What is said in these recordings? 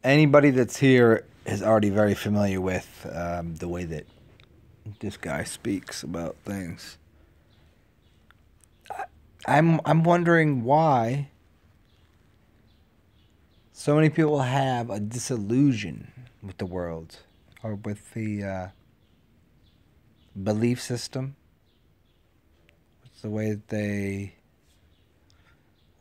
anybody that's here is already very familiar with the way that this guy speaks about things. I'm wondering why so many people have a disillusion with the world or with the belief system. It's the way that they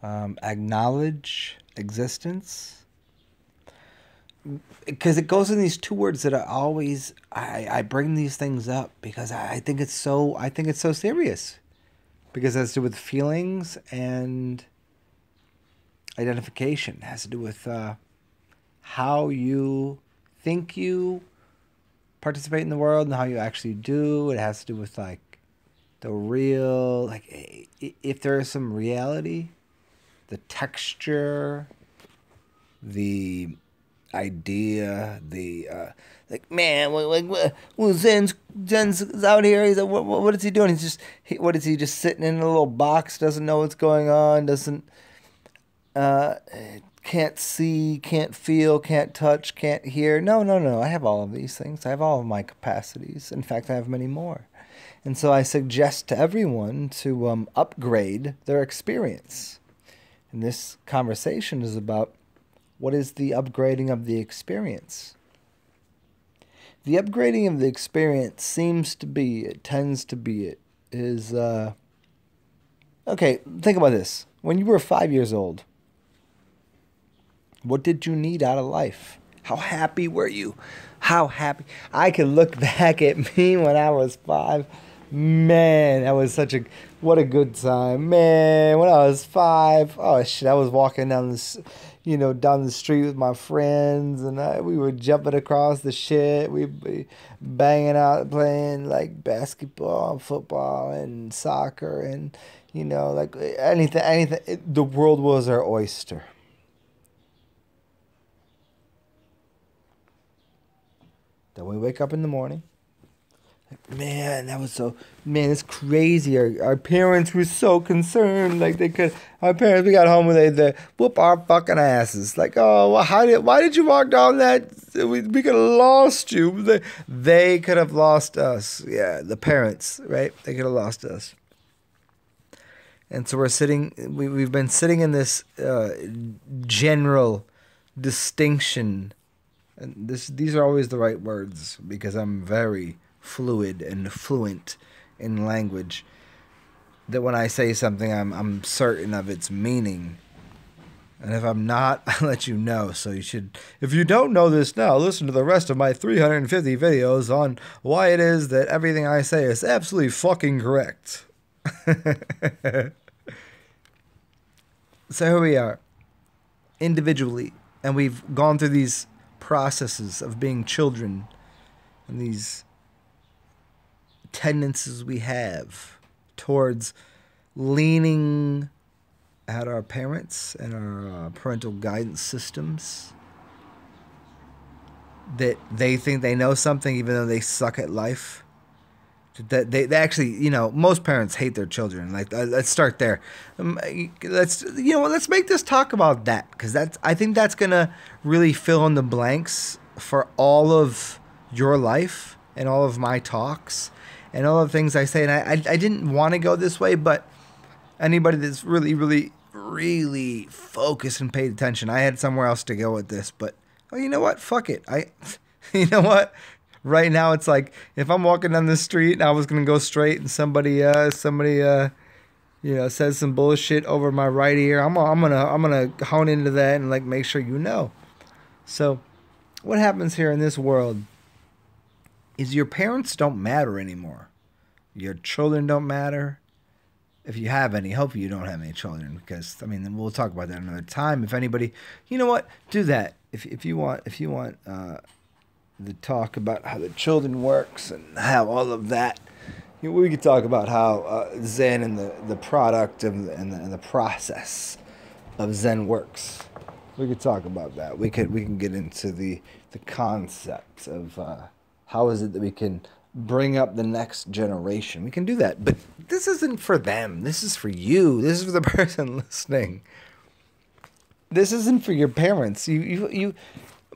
acknowledge existence. Because it goes in these two words that I always I bring these things up because I think it's so serious. Because it has to do with feelings and identification. It has to do with how you think you participate in the world and how you actually do. It has to do with like the real, like if there is some reality, the texture, the idea, the like, man, when Zen's out here, he's like, what is he doing? What is he just sitting in a little box? Doesn't know what's going on. Doesn't can't see, can't feel, can't touch, can't hear. No. I have all of these things. I have all of my capacities. In fact, I have many more. And so I suggest to everyone to upgrade their experience. And this conversation is about what is the upgrading of the experience. The upgrading of the experience tends to be, okay, think about this. When you were 5 years old, what did you need out of life? How happy were you? How happy? I can look back at me when I was 5. Man, that was what a good time. Man, when I was 5, oh shit, I was walking down down the street with my friends, and we were jumping across the shit. We'd be banging out, playing like basketball, football, and soccer, and like anything. The world was our oyster. Then we wake up in the morning. Man, it's crazy. Our parents were so concerned. Like our parents, we got home and they whoop our fucking asses. Like, oh, well, why did you walk down that? We could have lost you. They could have lost us. Yeah, the parents, right? They could have lost us. And so we've been sitting in this general distinction. And these are always the right words because I'm very fluid and fluent in language. That when I say something, I'm certain of its meaning. And if I'm not, I'll let you know. So you should, if you don't know this now, listen to the rest of my 350 videos on why it is that everything I say is absolutely fucking correct. So here we are, individually, and we've gone through these processes of being children and these tendencies we have towards leaning at our parents and our parental guidance systems, that they think they know something even though they suck at life. That they actually, most parents hate their children. Like, let's start there. Let's make this talk about that, because I think that's gonna really fill in the blanks for all of your life and all of my talks and all the things I say. And I didn't want to go this way, but anybody that's really, really, really focused and paid attention, I had somewhere else to go with this. But you know what? Fuck it. You know what? Right now, it's like if I'm walking down the street and I was gonna go straight, and somebody says some bullshit over my right ear, I'm gonna hone into that and like make sure you know. So, what happens here in this world is your parents don't matter anymore. Your children don't matter. If you have any, hopefully you don't have any children, because we'll talk about that another time. If anybody, you know what, do that. If you want. The talk about how the children works and how all of that. We could talk about how Zen and the product and the process of Zen works. We could talk about that. We can get into the concepts of how is it that we can bring up the next generation. We can do that, but this isn't for them. This is for you. This is for the person listening. This isn't for your parents.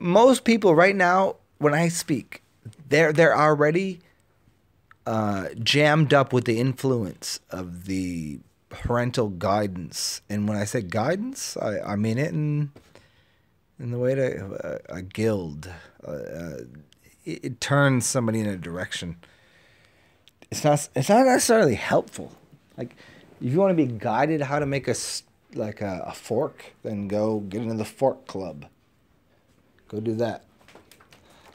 most people right now, when I speak, they're already jammed up with the influence of the parental guidance. And when I say guidance, I mean it in the way to a guild. It turns somebody in a direction. It's not necessarily helpful. Like, if you want to be guided how to make a fork, then go get into the fork club. Go do that.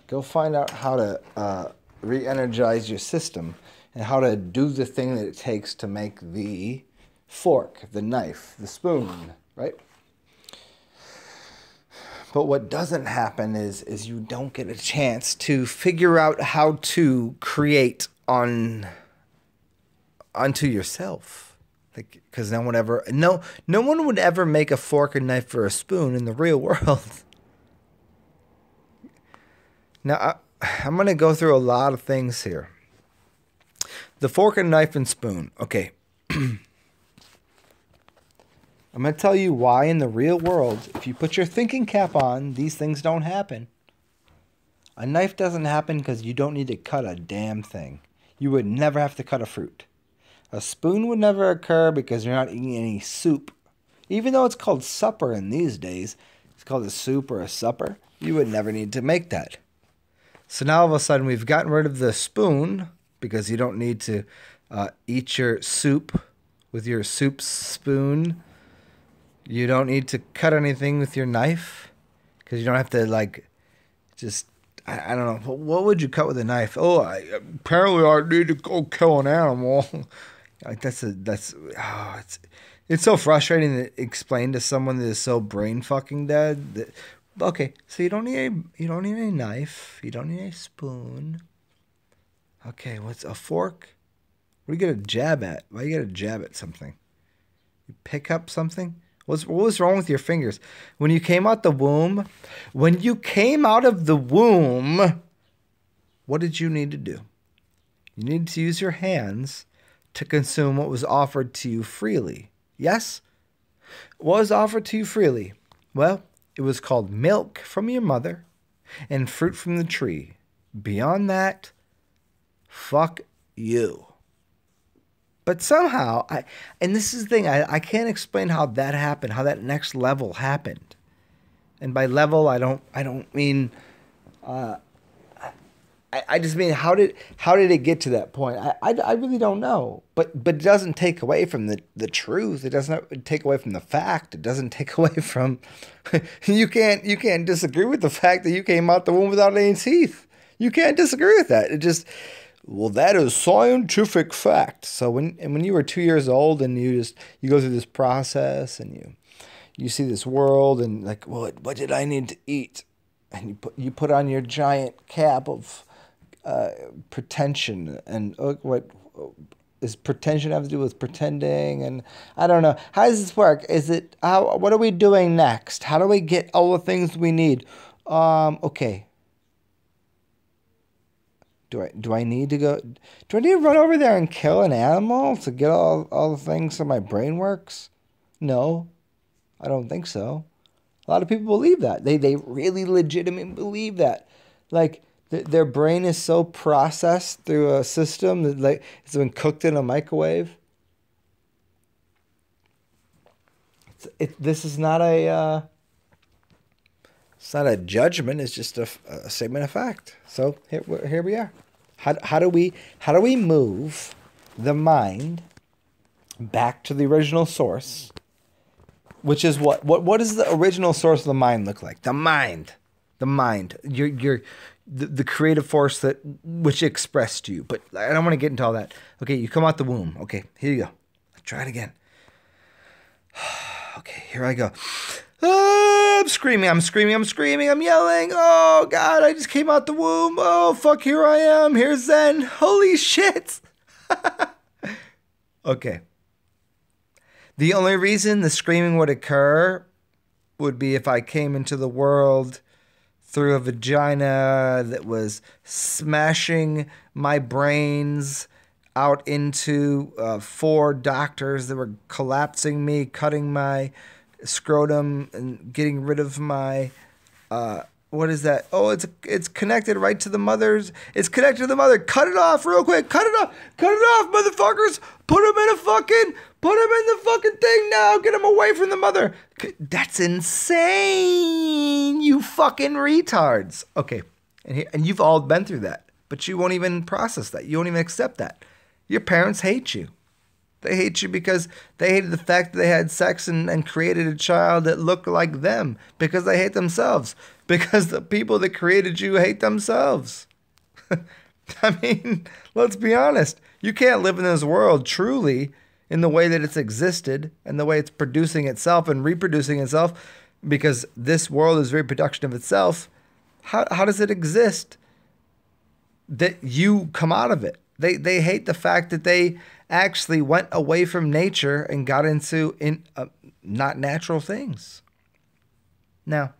Go find out how to re-energize your system and how to do the thing that it takes to make the fork, the knife, the spoon, right? But what doesn't happen is you don't get a chance to figure out how to create onto yourself. Like, because no one would ever make a fork, a knife, or a spoon in the real world. Now, I'm going to go through a lot of things here. The fork and knife and spoon. Okay. I'm going to tell you why in the real world, if you put your thinking cap on, these things don't happen. A knife doesn't happen because you don't need to cut a damn thing. You would never have to cut a fruit. A spoon would never occur because you're not eating any soup. Even though it's called supper in these days, it's called a soup or a supper, you would never need to make that. So now all of a sudden we've gotten rid of the spoon because you don't need to eat your soup with your soup spoon. You don't need to cut anything with your knife because you don't have to, like, just, I don't know. What would you cut with a knife? Oh, apparently I need to go kill an animal. Like, it's so frustrating to explain to someone that is so brain fucking dead. That, okay, so you don't need a knife. You don't need a spoon. Okay, what's a fork? What do you get a jab at? Why do you get a jab at something? You pick up something? What was wrong with your fingers? When you came out of the womb, what did you need to do? You needed to use your hands to consume what was offered to you freely. Yes? What was offered to you freely? Well, it was called milk from your mother and fruit from the tree. Beyond that, fuck you. But somehow, and this is the thing, I can't explain how that happened, how that next level happened. And by level, I don't mean, I just mean how did it get to that point? I really don't know. But it doesn't take away from the truth. It doesn't take away from the fact. It doesn't take away from you can't disagree with the fact that you came out the womb without any teeth. You can't disagree with that. It just, well, that is scientific fact. So when you were 2 years old and you go through this process and you see this world and like, well, what did I need to eat? And you put on your giant cap of pretension, and what does pretension have to do with pretending? And I don't know. How does this work? What are we doing next? How do we get all the things we need? Okay. Do I need to run over there and kill an animal to get all the things so my brain works? No, I don't think so. A lot of people believe that. They really legitimately believe that. Like, their brain is so processed through a system that, like, it's been cooked in a microwave. This is not a it's not a judgment. It's just a statement of fact. So here we are. How do we move the mind back to the original source? Which is what does the original source of the mind look like? The mind, the creative force which expressed you. But I don't want to get into all that. Okay, you come out the womb. Okay, here you go. Let's try it again. Okay, here I go. I'm screaming, I'm yelling. Oh, God, I just came out the womb. Oh, fuck, here I am. Here's Zen. Holy shit. Okay. The only reason the screaming would occur would be if I came into the world through a vagina that was smashing my brains out into 4 doctors that were collapsing me, cutting my scrotum and getting rid of my what is that? Oh, it's connected right to the mother's. It's connected to the mother. Cut it off real quick. Cut it off. Cut it off, motherfuckers. Put him in the fucking thing now. Get him away from the mother. That's insane. You fucking retards. Okay. And you've all been through that, but you won't even process that. You won't even accept that. Your parents hate you. They hate you because they hated the fact that they had sex and created a child that looked like them, because they hate themselves, because the people that created you hate themselves. I mean, let's be honest. You can't live in this world truly in the way that it's existed and the way it's producing itself and reproducing itself, because this world is reproduction of itself. How does it exist that you come out of it? They hate the fact that they actually went away from nature and got into not natural things. Now,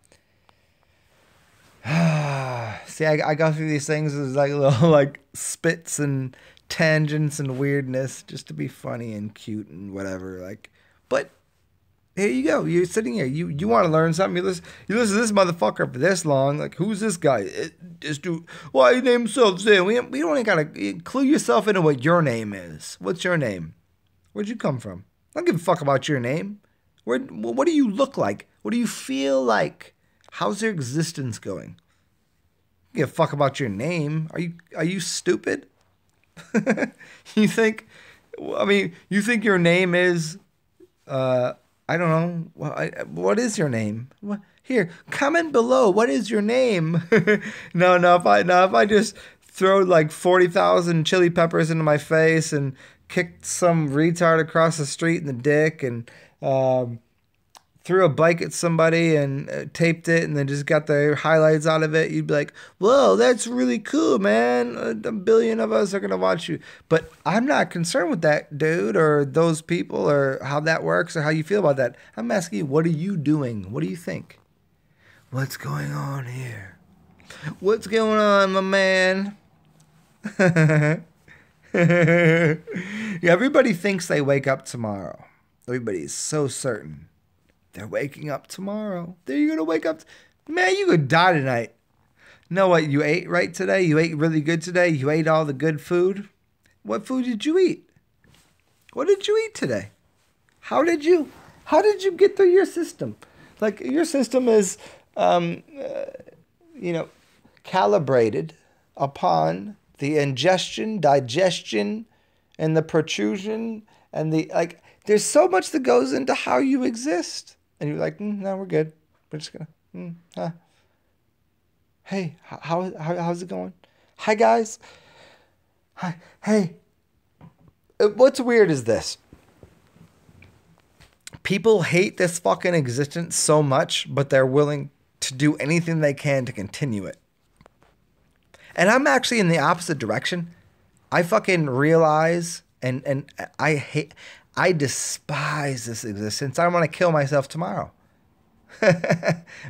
see, I go through these things as like little like spits and tangents and weirdness just to be funny and cute and whatever. Like, but here you go. You're sitting here. You want to learn something. You listen to this motherfucker for this long. Like, who's this guy? This dude. Why he named himself Zan? We don't even gotta clue yourself into what your name is. What's your name? Where'd you come from? I don't give a fuck about your name. What do you look like? What do you feel like? How's your existence going? I don't give a fuck about your name. Are you stupid? You think? I mean, you think your name is? I don't know. Well, what is your name? Here, comment below. What is your name? No. If I just throw like 40,000 chili peppers into my face and kicked some retard across the street in the dick and threw a bike at somebody and taped it and then just got the highlights out of it, you'd be like, whoa, that's really cool, man. A billion of us are going to watch you. But I'm not concerned with that dude or those people or how that works or how you feel about that. I'm asking you, what are you doing? What do you think? What's going on here? What's going on, my man? Yeah, everybody thinks they wake up tomorrow. Everybody's so certain. They're waking up tomorrow. You're going to wake up. Man, you could die tonight. Know what? You ate right today? You ate really good today? You ate all the good food? What food did you eat? What did you eat today? How did you get through your system? Like, your system is, calibrated upon the ingestion, digestion, and the protrusion, and there's so much that goes into how you exist. And you're like, no, we're good. We're just gonna, Hey, how's it going? Hi, guys. Hi, hey. What's weird is this. People hate this fucking existence so much, but they're willing to do anything they can to continue it. And I'm actually in the opposite direction. I fucking realize and I despise this existence. I want to kill myself tomorrow.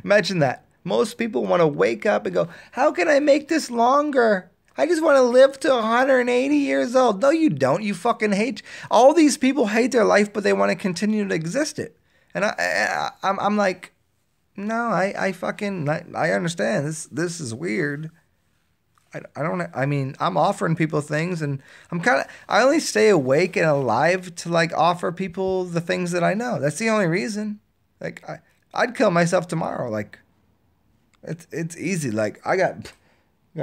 Imagine that. Most people want to wake up and go, how can I make this longer? I just want to live to 180 years old. No, you don't. You fucking hate. All these people hate their life, but they want to continue to exist it. And I'm like, no, I understand. This is weird. I'm offering people things, and I only stay awake and alive to offer people the things that I know. That's the only reason. I'd kill myself tomorrow. It's easy. I got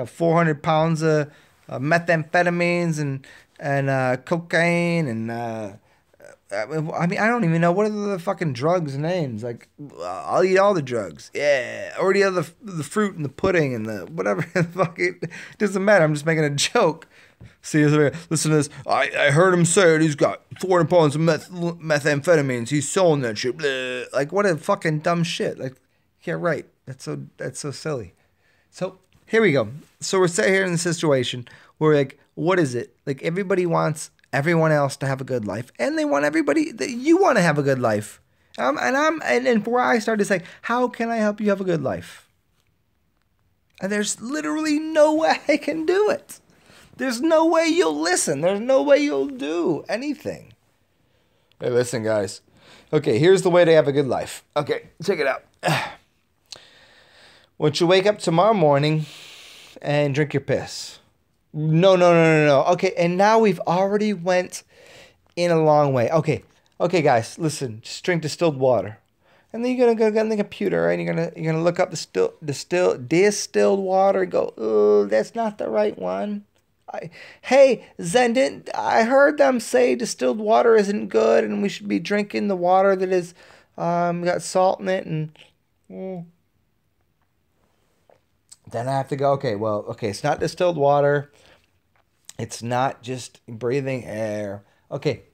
400 pounds of methamphetamines and cocaine and I don't even know what are the fucking drugs names. I'll eat all the drugs. Yeah, already have the fruit and the pudding and the whatever. It doesn't matter. I'm just making a joke. See, listen to this. I heard him say it. He's got 400 pounds of methamphetamines. He's selling that shit. Blah. What a fucking dumb shit. Yeah, right. That's so silly. So here we go. So we're sitting here in the situation where what is it? Everybody wants everyone else to have a good life, and they want everybody that you want to have a good life. And where I started to say, how can I help you have a good life? And there's literally no way I can do it. There's no way you'll listen. There's no way you'll do anything. Hey, listen, guys. Okay, here's the way to have a good life. Okay, check it out. Once you wake up tomorrow morning and drink your piss. No, no, no, no, no. Okay, and now we've already went in a long way. Okay, okay, guys, listen. Just drink distilled water, and then you're gonna go on the computer, right? And you're gonna look up distilled water. And go, oh, that's not the right one. Hey, Zen, I heard them say distilled water isn't good, and we should be drinking the water that is got salt in it, and then I have to go. Okay, well, okay, it's not distilled water. It's not just breathing air. Okay,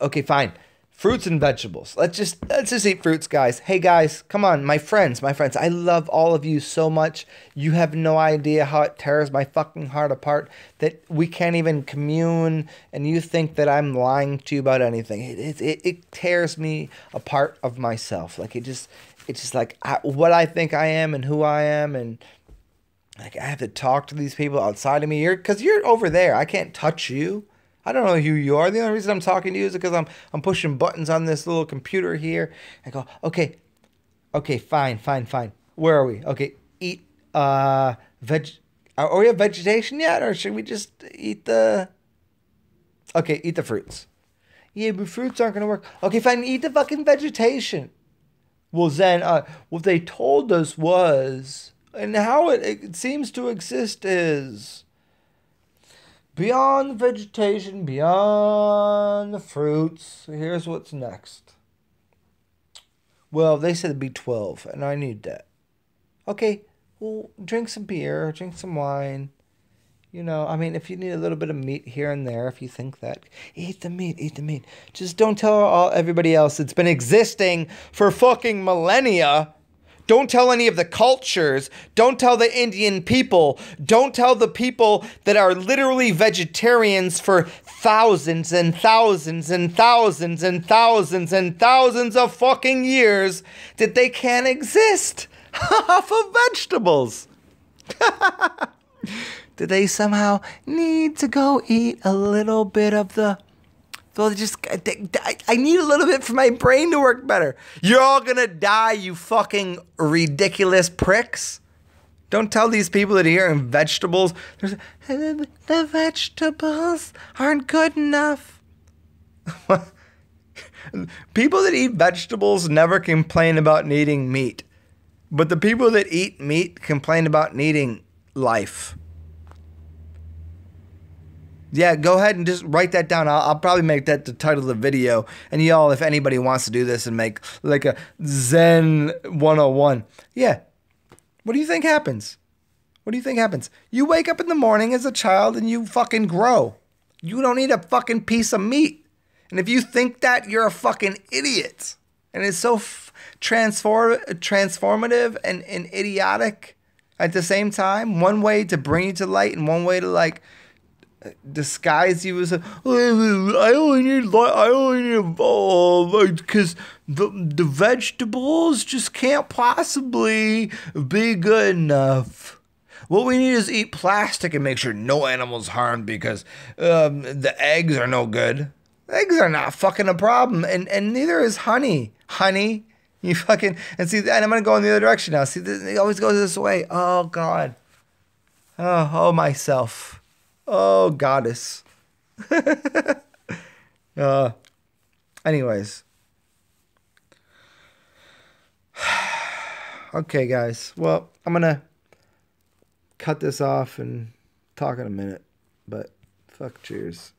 okay, fine. Fruits and vegetables. Let's just eat fruits, guys. Hey guys, come on, my friends. I love all of you so much. You have no idea how it tears my fucking heart apart that we can't even commune, and you think that I'm lying to you about anything. It tears me apart of myself. Like it's just like what I think I am and who I am, and like I have to talk to these people outside of me. Because you're over there. I can't touch you. I don't know who you are. The only reason I'm talking to you is because I'm pushing buttons on this little computer here. I go, okay, fine. Where are we? Okay, eat veg. Are we have vegetation yet, or should we just eat the? Okay, eat the fruits. Yeah, but fruits aren't gonna work. Okay, fine. Eat the fucking vegetation. Well, Zen, what they told us was, and how it seems to exist is. Beyond the vegetation, beyond the fruits, here's what's next. Well, they said it'd be 12, and I need that. Okay, well, drink some beer, drink some wine. You know, I mean, if you need a little bit of meat here and there, if you think that, eat the meat. Just don't tell everybody else it's been existing for fucking millennia. Don't tell any of the cultures. Don't tell the Indian people. Don't tell the people that are literally vegetarians for thousands and thousands and thousands and thousands and thousands of fucking years that they can't exist off of vegetables. Do they somehow need to go eat a little bit of the... So I need a little bit for my brain to work better. You're all gonna die, you fucking ridiculous pricks. Don't tell these people that are eating vegetables. The vegetables aren't good enough. People that eat vegetables never complain about needing meat. But the people that eat meat complain about needing life. Yeah, go ahead and just write that down. I'll probably make that the title of the video. And y'all, if anybody wants to do this and make like a Zen 101. Yeah. What do you think happens? What do you think happens? You wake up in the morning as a child and you fucking grow. You don't need a fucking piece of meat. And if you think that, you're a fucking idiot. And it's so transformative and idiotic at the same time. One way to bring you to light and one way to like... disguise you as a I only need because the vegetables just can't possibly be good enough. What we need is eat plastic and make sure no animals harmed because the eggs are no good. Eggs are not fucking a problem, and neither is honey. Honey, you fucking and see, and I'm gonna go in the other direction now. See, it always goes this way. Oh God. Oh myself. Oh, goddess. Anyways. Okay, guys. Well, I'm going to cut this off and talk in a minute. But fuck, cheers.